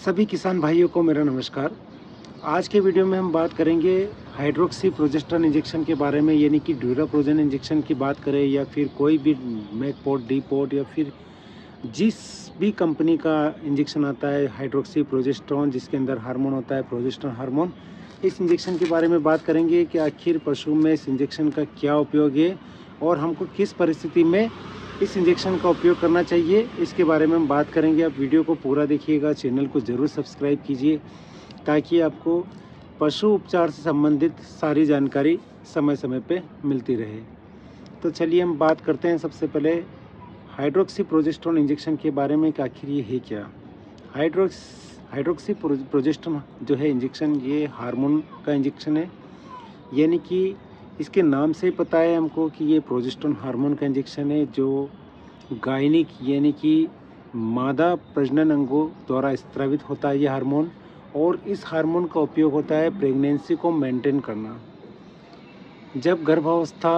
सभी किसान भाइयों को मेरा नमस्कार। आज के वीडियो में हम बात करेंगे हाइड्रोक्सी प्रोजेस्टेरोन इंजेक्शन के बारे में, यानी कि ड्यूराप्रोजेन इंजेक्शन की बात करें या फिर कोई भी मैकपोर्ट, डीपोर्ट या फिर जिस भी कंपनी का इंजेक्शन आता है हाइड्रोक्सी प्रोजेस्टेरोन, जिसके अंदर हार्मोन होता है प्रोजेस्टेरोन हार्मोन। इस इंजेक्शन के बारे में बात करेंगे कि आखिर पशु में इस इंजेक्शन का क्या उपयोग है और हमको किस परिस्थिति में इस इंजेक्शन का उपयोग करना चाहिए, इसके बारे में हम बात करेंगे। आप वीडियो को पूरा देखिएगा, चैनल को ज़रूर सब्सक्राइब कीजिए ताकि आपको पशु उपचार से संबंधित सारी जानकारी समय समय पे मिलती रहे। तो चलिए हम बात करते हैं सबसे पहले हाइड्रोक्सी प्रोजेस्टेरोन इंजेक्शन के बारे में कि आखिर ये है क्या। हाइड्रोक्सी प्रोजेस्टेरोन जो है इंजेक्शन, ये हार्मोन का इंजेक्शन है, यानी कि इसके नाम से ही पता है हमको कि ये प्रोजेस्टेरोन हार्मोन का इंजेक्शन है, जो गायनिक यानी कि मादा प्रजनन अंगों द्वारा स्रावित होता है ये हार्मोन। और इस हार्मोन का उपयोग होता है प्रेगनेंसी को मेंटेन करना। जब गर्भावस्था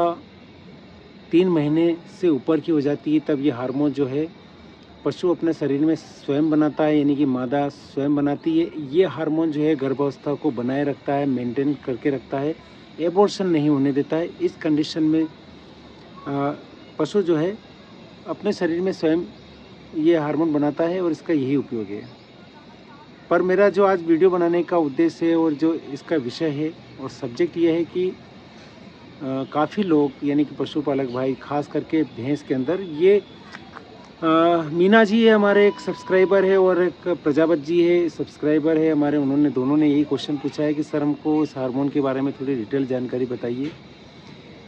3 महीने से ऊपर की हो जाती है तब ये हार्मोन जो है पशु अपने शरीर में स्वयं बनाता है, यानी कि मादा स्वयं बनाती है। ये हार्मोन जो है गर्भावस्था को बनाए रखता है, मेंटेन करके रखता है, एबॉर्शन नहीं होने देता है। इस कंडीशन में पशु जो है अपने शरीर में स्वयं ये हार्मोन बनाता है और इसका यही उपयोग है। पर मेरा जो आज वीडियो बनाने का उद्देश्य है और जो इसका विषय है और सब्जेक्ट ये है कि काफ़ी लोग यानी कि पशुपालक भाई, खास करके भैंस के अंदर ये मीना जी है, हमारे एक सब्सक्राइबर है, और एक प्रजापत जी है सब्सक्राइबर है हमारे, उन्होंने दोनों ने यही क्वेश्चन पूछा है कि सर हमको इस हार्मोन के बारे में थोड़ी डिटेल जानकारी बताइए।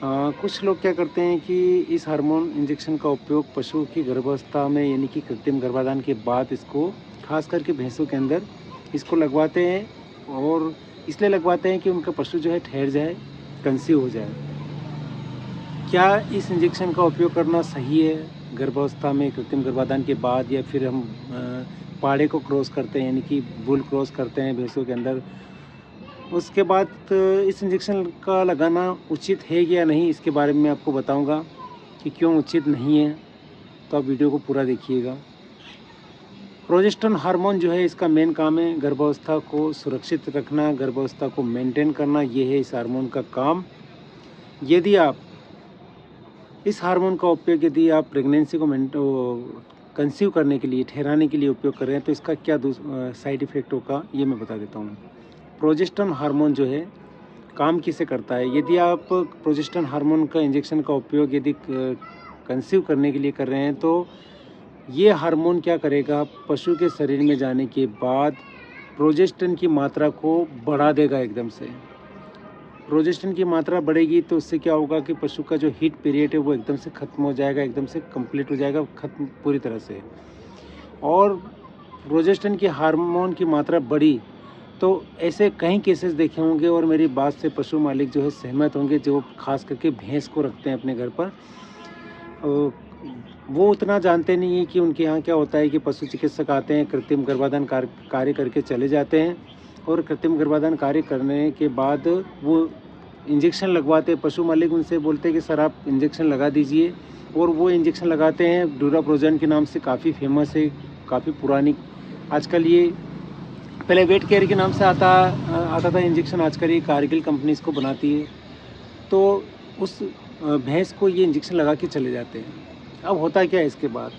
कुछ लोग क्या करते हैं कि इस हार्मोन इंजेक्शन का उपयोग पशु की गर्भावस्था में यानी कि कृत्रिम गर्भाधान के बाद इसको खास करके भैंसों के अंदर इसको लगवाते हैं, और इसलिए लगवाते हैं कि उनका पशु जो है ठहर जाए, कंसीव हो जाए। क्या इस इंजेक्शन का उपयोग करना सही है गर्भावस्था में, कृत्रिम गर्भाधान के बाद, या फिर हम पाड़े को क्रॉस करते हैं यानी कि बुल क्रॉस करते हैं भैंसों के अंदर, उसके बाद इस इंजेक्शन का लगाना उचित है या नहीं, इसके बारे में आपको बताऊंगा कि क्यों उचित नहीं है। तो आप वीडियो को पूरा देखिएगा। प्रोजेस्टेरोन हार्मोन जो है इसका मेन काम है गर्भावस्था को सुरक्षित रखना, गर्भावस्था को मेंटेन करना, ये है इस हार्मोन का काम। यदि आप इस हार्मोन का उपयोग यदि आप प्रेगनेंसी को कंसीव करने के लिए, ठहराने के लिए उपयोग कर रहे हैं तो इसका क्या साइड इफ़ेक्ट होगा ये मैं बता देता हूँ। प्रोजेस्टेरोन हार्मोन जो है काम किसे करता है, यदि आप प्रोजेस्टेरोन हार्मोन का इंजेक्शन का उपयोग यदि कंसीव करने के लिए कर रहे हैं तो ये हार्मोन क्या करेगा, पशु के शरीर में जाने के बाद प्रोजेस्टेरोन की मात्रा को बढ़ा देगा एकदम से। प्रोजेस्टेरोन की मात्रा बढ़ेगी तो उससे क्या होगा कि पशु का जो हीट पीरियड है वो एकदम से ख़त्म हो जाएगा, एकदम से कंप्लीट हो जाएगा, ख़त्म पूरी तरह से। और प्रोजेस्टेरोन की हार्मोन की मात्रा बढ़ी तो ऐसे कई केसेस देखे होंगे, और मेरी बात से पशु मालिक जो है सहमत होंगे, जो खास करके भैंस को रखते हैं अपने घर पर। वो उतना जानते नहीं है कि उनके यहाँ क्या होता है कि पशु चिकित्सक आते हैं, कृत्रिम गर्भाधान कार्य करके चले जाते हैं, और कृत्रिम गर्भाधान कार्य करने के बाद वो इंजेक्शन लगवाते हैं। पशु मालिक उनसे बोलते हैं कि सर आप इंजेक्शन लगा दीजिए, और वो इंजेक्शन लगाते हैं। ड्यूराप्रोजेन के नाम से काफ़ी फेमस है, काफ़ी पुरानी। आजकल ये पहले वेट केयर के नाम से आता था इंजेक्शन, आजकल ये कारगिल कंपनी इसको बनाती है। तो उस भैंस को ये इंजेक्शन लगा के चले जाते हैं। अब होता क्या है इसके बाद,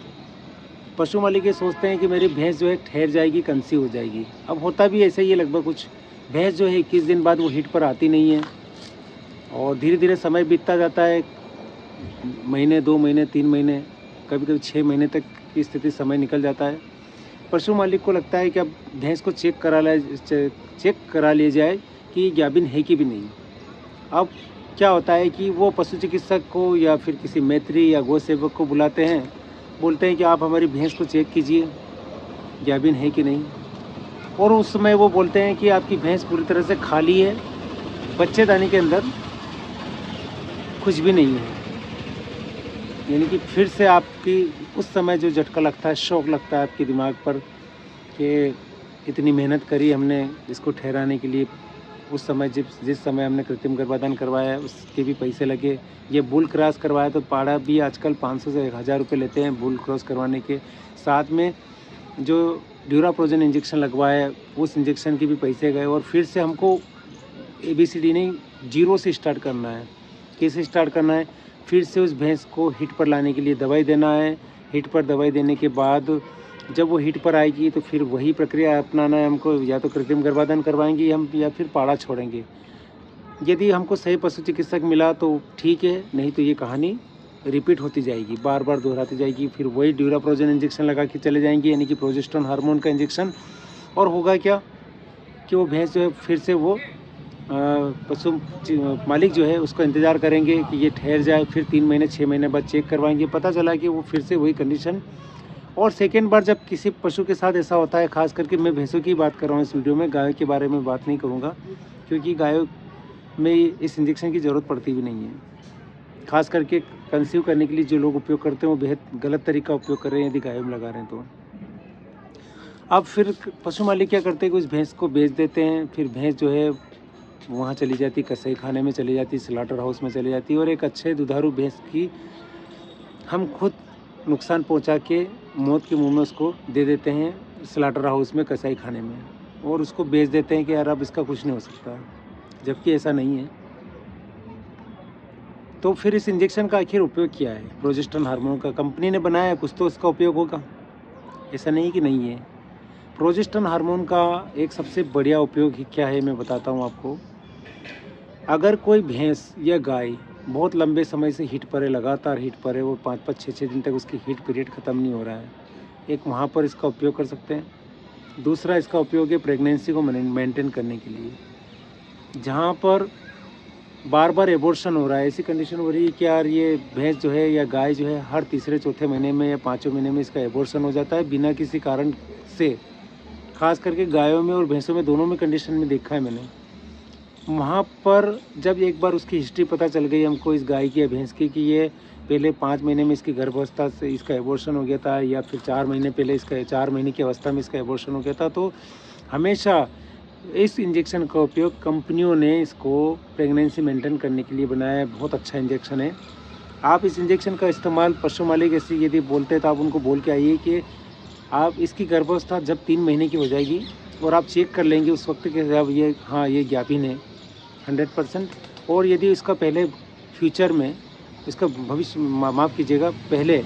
पशु मालिक ये सोचते हैं कि मेरी भैंस जो है ठहर जाएगी, कंसीव हो जाएगी। अब होता भी ऐसे ही है लगभग कुछ। भैंस जो है 21 दिन बाद वो हीट पर आती नहीं है, और धीरे धीरे समय बीतता जाता है, महीने, 2 महीने, 3 महीने, कभी कभी 6 महीने तक की स्थिति समय निकल जाता है। पशु मालिक को लगता है कि अब भैंस को चेक करा लिया जाए कि गाभिन है कि भी नहीं। अब क्या होता है कि वो पशु चिकित्सक को या फिर किसी मैत्री या गौ सेवक को बुलाते हैं, बोलते हैं कि आप हमारी भैंस को चेक कीजिए गाभिन है कि नहीं। और उस समय वो बोलते हैं कि आपकी भैंस पूरी तरह से खाली है, बच्चेदानी के अंदर कुछ भी नहीं है। यानी कि फिर से आपकी उस समय जो झटका लगता है, शौक लगता है आपके दिमाग पर कि इतनी मेहनत करी हमने इसको ठहराने के लिए, उस समय जिस समय हमने कृत्रिम गर्भाधान करवाया उसके भी पैसे लगे। ये बुल क्रॉस करवाया तो पाड़ा भी आजकल 500 से 1000 रुपये लेते हैं बुल क्रॉस करवाने के। साथ में जो ड्यूराप्रोजन इंजेक्शन लगवाया, उस इंजेक्शन के भी पैसे गए और फिर से हमको ABCD नहीं, जीरो से स्टार्ट करना है। कैसे स्टार्ट करना है? फिर से उस भैंस को हीट पर लाने के लिए दवाई देना है। हीट पर दवाई देने के बाद जब वो हीट पर आएगी तो फिर वही प्रक्रिया अपनाना है हमको, या तो कृत्रिम गर्भाधान करवाएंगे हम या फिर पाड़ा छोड़ेंगे। यदि हमको सही पशु चिकित्सक मिला तो ठीक है, नहीं तो ये कहानी रिपीट होती जाएगी, बार बार दोहराती जाएगी। फिर वही ड्यूराप्रोजन इंजेक्शन लगा के चले जाएंगे, यानी कि प्रोजेस्टेरोन हार्मोन का इंजेक्शन। और होगा क्या कि वो भैंस जो है फिर से वो पशु मालिक जो है उसका इंतज़ार करेंगे कि ये ठहर जाए, फिर 3 महीने 6 महीने बाद चेक करवाएंगे, पता चला कि वो फिर से वही कंडीशन। और सेकेंड बार जब किसी पशु के साथ ऐसा होता है, खास करके मैं भैंसों की बात कर रहा हूँ इस वीडियो में, गायों के बारे में बात नहीं करूँगा, क्योंकि गायों में इस इंजेक्शन की ज़रूरत पड़ती भी नहीं है। खास करके कंसीव करने के लिए जो लोग उपयोग करते हैं वो बेहद गलत तरीका उपयोग कर रहे हैं यदि गायों में लगा रहे हैं तो। अब फिर पशु मालिक क्या करते हैं कि उस भैंस को बेच देते हैं। फिर भैंस जो है वहाँ चली जाती, कसाई खाने में चली जाती, स्लॉटर हाउस में चली जाती, और एक अच्छे दुधारू भैंस की हम खुद नुकसान पहुँचा के मौत के मुंह में उसको दे देते हैं स्लॉटर हाउस में, कसाई खाने में, और उसको बेच देते हैं कि यार अब इसका कुछ नहीं हो सकता, जबकि ऐसा नहीं है। तो फिर इस इंजेक्शन का आखिर उपयोग क्या है? प्रोजेस्टेरोन हार्मोन का कंपनी ने बनाया है, कुछ तो इसका उपयोग होगा, ऐसा नहीं कि नहीं है। प्रोजेस्टेरोन हार्मोन का एक सबसे बढ़िया उपयोग ही क्या है मैं बताता हूँ आपको। अगर कोई भैंस या गाय बहुत लंबे समय से हीट पर है, लगातार हीट पर है, वो 5-5, 6-6 दिन तक उसकी हीट पीरियड ख़त्म नहीं हो रहा है, एक वहाँ पर इसका उपयोग कर सकते हैं। दूसरा इसका उपयोग है प्रेगनेंसी को मेंटेन करने के लिए, जहाँ पर बार बार एबॉर्शन हो रहा है, ऐसी कंडीशन हो रही है कि यार ये भैंस जो है या गाय जो है हर तीसरे चौथे महीने में या 5वें महीने में इसका एबॉर्शन हो जाता है बिना किसी कारण से। खास करके गायों में और भैंसों में, दोनों में कंडीशन में देखा है मैंने। वहाँ पर जब एक बार उसकी हिस्ट्री पता चल गई हमको इस गाय की या भैंस की कि ये पहले 5 महीने में इसकी गर्भावस्था से इसका एबॉर्शन हो गया था, या फिर 4 महीने पहले इसका 4 महीने की अवस्था में इसका एबॉर्शन हो गया था, तो हमेशा इस इंजेक्शन का उपयोग कंपनियों ने इसको प्रेगनेंसी मेंटेन करने के लिए बनाया है। बहुत अच्छा इंजेक्शन है। आप इस इंजेक्शन का इस्तेमाल पशु मालिक ऐसी यदि बोलते हैं तो आप उनको बोल के आइए कि आप इसकी गर्भावस्था जब 3 महीने की हो जाएगी और आप चेक कर लेंगे उस वक्त के जब ये हाँ ये ज्ञापन है 100%। और यदि इसका पहले फ्यूचर में इसका भविष्य माफ़ कीजिएगा पहले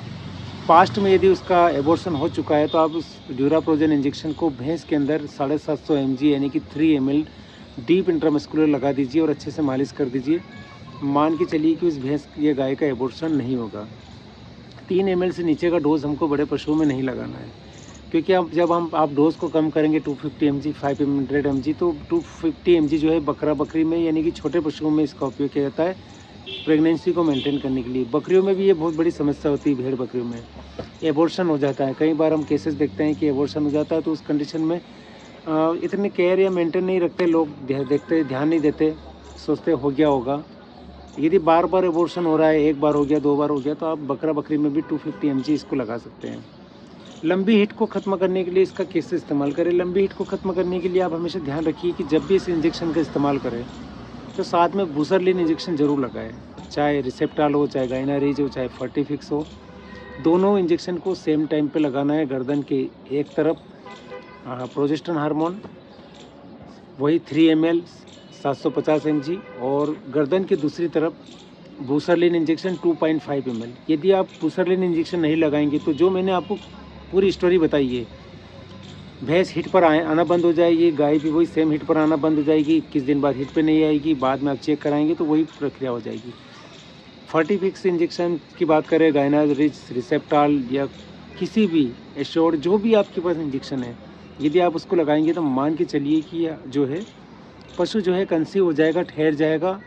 पास्ट में यदि उसका एबॉर्शन हो चुका है तो आप उस ड्यूराप्रोजन इंजेक्शन को भैंस के अंदर 750 mg यानी कि 3 ml डीप इंट्रामस्कुलर लगा दीजिए और अच्छे से मालिश कर दीजिए। मान के चलिए कि उस भैंस या गाय का एबॉर्शन नहीं होगा। 3 ml से नीचे का डोज हमको बड़े पशुओं में नहीं लगाना है, क्योंकि अब जब आप डोज को कम करेंगे 250 mg 500 mg, तो 250 mg जो है बकरा बकरी में यानी कि छोटे पशुओं में इसका उपयोग किया जाता है प्रेगनेंसी को मेंटेन करने के लिए। बकरियों में भी ये बहुत बड़ी समस्या होती है, भेड़ बकरियों में एबॉर्शन हो जाता है। कई बार हम केसेस देखते हैं कि एबॉर्शन हो जाता है, तो उस कंडीशन में इतने केयर या मेंटेन नहीं रखते लोग, देखते ध्यान नहीं देते, सोचते हो गया होगा। यदि बार बार एबॉर्शन हो रहा है, एक बार हो गया 2 बार हो गया, तो आप बकरा बकरी में भी 250 mg इसको लगा सकते हैं। लंबी हीट को ख़त्म करने के लिए इसका कैसे इस्तेमाल करें? लंबी हीट को ख़त्म करने के लिए आप हमेशा ध्यान रखिए कि जब भी इस इंजेक्शन का इस्तेमाल करें तो साथ में बूसरलिन इंजेक्शन ज़रूर लगाएं, चाहे रिसेप्टाल हो, चाहे गाइनारिज हो, चाहे फर्टिफिक्स हो। दोनों इंजेक्शन को सेम टाइम पे लगाना है। गर्दन के एक तरफ प्रोजेस्टेरोन हार्मोन वही 3 ml 750 mg, और गर्दन की दूसरी तरफ बूसरलिन इंजेक्शन 2.5 ml। यदि आप बूसरलिन इंजेक्शन नहीं लगाएंगे तो जो मैंने आपको पूरी स्टोरी बताई है, भैंस हीट पर आना बंद हो जाएगी, गाय भी वही सेम हीट पर आना बंद हो जाएगी, 21 दिन बाद हीट पे नहीं आएगी, बाद में आप चेक कराएंगे तो वही प्रक्रिया हो जाएगी। फर्टिफिक्स इंजेक्शन की बात करें, गाइनारिज, रिसेप्टाल या किसी भी एश्योर्ड जो भी आपके पास इंजेक्शन है, यदि आप उसको लगाएंगे तो मान के चलिए कि जो है पशु जो है कंसीव हो जाएगा, ठहर जाएगा,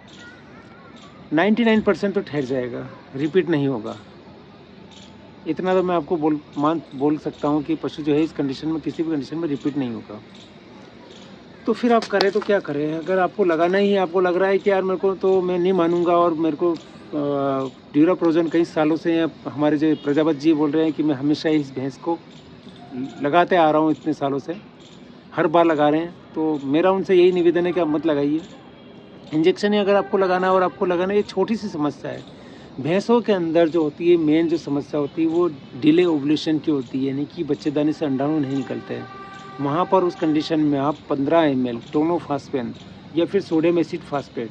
99% तो ठहर जाएगा, रिपीट नहीं होगा। इतना तो मैं आपको बोल सकता हूँ कि पशु जो है इस कंडीशन में किसी भी कंडीशन में रिपीट नहीं होगा। तो फिर आप करें तो क्या करें? अगर आपको लगाना ही है, आपको लग रहा है कि यार मेरे को तो मैं नहीं मानूंगा और मेरे को ड्यूराप्रोजन कई सालों से हमारे जो प्रजापत जी बोल रहे हैं कि मैं हमेशा इस भैंस को लगाते आ रहा हूँ, इतने सालों से हर बार लगा रहे हैं, तो मेरा उनसे यही निवेदन है कि आप मत लगाइए इंजेक्शन ही। अगर आपको लगाना है और आपको लगाना, ये छोटी सी समस्या है। भैंसों के अंदर जो होती है मेन जो समस्या होती है वो डिले ओवुलेशन की होती है, यानी कि बच्चेदानी से अंडाणु नहीं निकलते हैं। वहाँ पर उस कंडीशन में आप 15 ml टोनोफॉस्फेन या फिर सोडियम एसिड फास्फेट,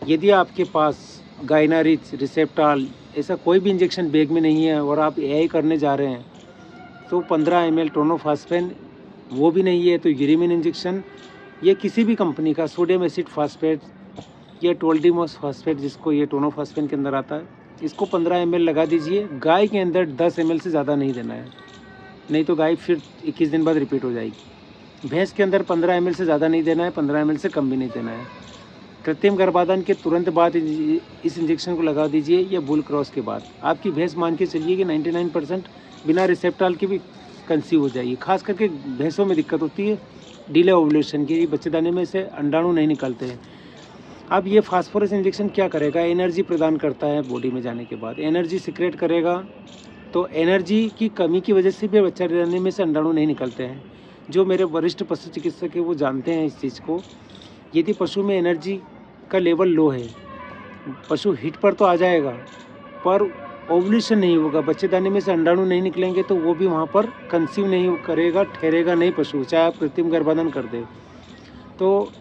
यदि आपके पास गाइनारिच, रिसेप्टाल ऐसा कोई भी इंजेक्शन बैग में नहीं है और आप एआई करने जा रहे हैं, तो 15 ml टोनोफॉस्फेन वो भी नहीं है तो यूरिमिन इंजेक्शन या किसी भी कंपनी का सोडियम एसिड फास्फेट या टोल्डिमोस फास्फेट, जिसको ये टोनोफॉस्फेन के अंदर आता है, इसको 15 ml लगा दीजिए। गाय के अंदर 10 ml से ज़्यादा नहीं देना है, नहीं तो गाय फिर 21 दिन बाद रिपीट हो जाएगी। भैंस के अंदर 15 ml से ज़्यादा नहीं देना है, 15 ml से कम भी नहीं देना है। कृत्रिम गर्भाधान के तुरंत बाद इस इंजेक्शन को लगा दीजिए या बुल क्रॉस के बाद। आपकी भैंस मान के चलिए कि 99% बिना रिसेप्टाल के भी कंसीव हो जाएगी। खास करके भैंसों में दिक्कत होती है डिले ओवुलेशन की, बच्चेदानी में से अंडाणु नहीं निकलते हैं। अब ये फास्फोरस इंजेक्शन क्या करेगा, एनर्जी प्रदान करता है बॉडी में जाने के बाद, एनर्जी सिक्रेट करेगा। तो एनर्जी की कमी की वजह से भी बच्चेदानी में से अंडाणु नहीं निकलते हैं। जो मेरे वरिष्ठ पशु चिकित्सक है वो जानते हैं इस चीज़ को। यदि पशु में एनर्जी का लेवल लो है, पशु हिट पर तो आ जाएगा पर ओवुलेशन नहीं होगा, बच्चेदानी में से अंडाणु नहीं निकलेंगे, तो वो भी वहाँ पर कंसीव नहीं करेगा, ठहरेगा नहीं पशु, चाहे आप कृत्रिम गर्भाधान कर दें। तो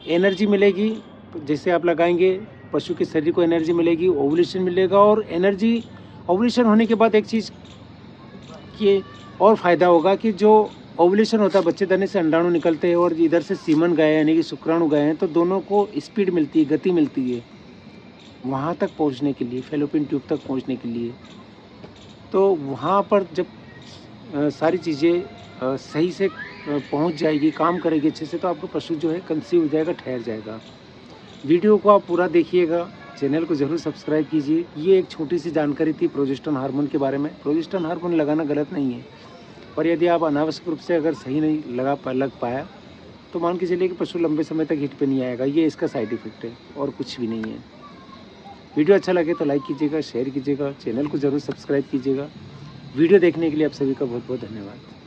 एनर्जी मिलेगी, जैसे आप लगाएंगे पशु के शरीर को एनर्जी मिलेगी, ओवुलेशन मिलेगा। और एनर्जी ओवुलेशन होने के बाद एक चीज़ की और फ़ायदा होगा कि जो ओवुलेशन होता है, बच्चेदानी से अंडाणु निकलते हैं और इधर से सीमन गए यानी कि शुक्राणु गए हैं, तो दोनों को स्पीड मिलती है, गति मिलती है वहाँ तक पहुँचने के लिए, फैलोपियन ट्यूब तक पहुँचने के लिए। तो वहाँ पर जब सारी चीज़ें सही से पहुँच जाएगी, काम करेगी अच्छे से, तो आपका पशु जो है कंसीव हो जाएगा, ठहर जाएगा। वीडियो को आप पूरा देखिएगा, चैनल को ज़रूर सब्सक्राइब कीजिए। ये एक छोटी सी जानकारी थी प्रोजेस्टेरोन हार्मोन के बारे में। प्रोजेस्टेरोन हार्मोन लगाना गलत नहीं है, पर यदि आप अनावश्यक रूप से अगर सही नहीं लग पाया तो मान के चलिए कि पशु लंबे समय तक हिट पे नहीं आएगा। ये इसका साइड इफेक्ट है और कुछ भी नहीं है। वीडियो अच्छा लगे तो लाइक कीजिएगा, शेयर कीजिएगा, चैनल को ज़रूर सब्सक्राइब कीजिएगा। वीडियो देखने के लिए आप सभी का बहुत बहुत धन्यवाद।